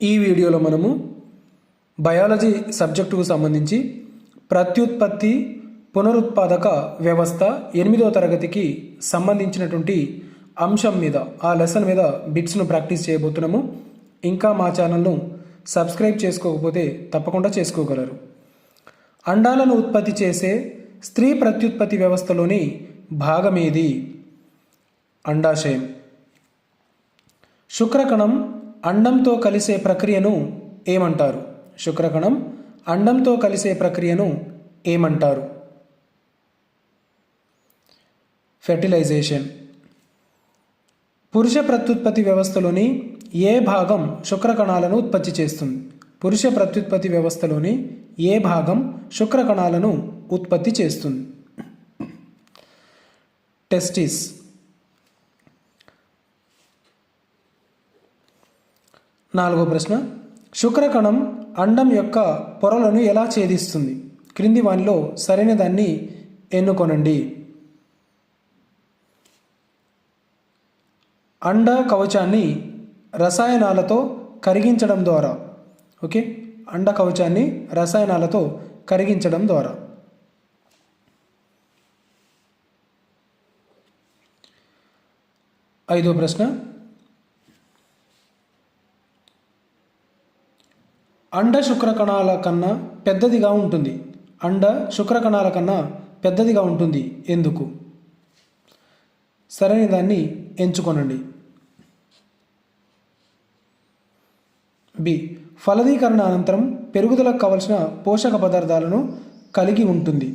ఈ వీడియోలో మనము బయాలజీ సబ్జెక్టుకు సంబంధించి ప్రత్యుత్పత్తి పునరుత్పాదక వ్యవస్థ 8వ తరగతికి సంబంధించినటువంటి అంశం మీద ఆ లెసన్ మీద బిట్స్ను ప్రాక్టీస్ చేయబోతున్నాము. ఇంకా మా ఛానల్ను సబ్స్క్రైబ్ చేసుకోకపోతే తప్పకుండా చేసుకోగలరు. అండాలను ఉత్పత్తి చేసే స్త్రీ ప్రత్యుత్పత్తి వ్యవస్థలోని భాగమేది? అండాశయం. శుక్రకణం అండంతో కలిసే ప్రక్రియను ఏమంటారు? శుక్రకణం అండంతో కలిసే ప్రక్రియను ఏమంటారు? ఫెర్టిలైజేషన్. పురుష ప్రత్యుత్పత్తి వ్యవస్థలోని ఏ భాగం శుక్రకణాలను ఉత్పత్తి చేస్తుంది? పురుష ప్రత్యుత్పత్తి వ్యవస్థలోని ఏ భాగం శుక్రకణాలను ఉత్పత్తి చేస్తుంది? టెస్టిస్. నాలుగో ప్రశ్న, శుక్రకణం అండం యొక్క పొరలను ఎలా ఛేదిస్తుంది? క్రింది వానిలో సరైన దాన్ని ఎన్నుకొనండి. అండ కవచాన్ని రసాయనాలతో కరిగించడం ద్వారా. ఓకే, అండ కవచాన్ని రసాయనాలతో కరిగించడం ద్వారా. ఐదో ప్రశ్న, అండ శుక్రకణాల కన్నా పెద్దదిగా ఉంటుంది. అండ శుక్రకణాల కన్నా పెద్దదిగా ఉంటుంది ఎందుకు? సరైన దాన్ని ఎంచుకొనండి. బి. ఫలదీకరణ అనంతరం పెరుగుదలకు కావలసిన పోషక పదార్థాలను కలిగి ఉంటుంది.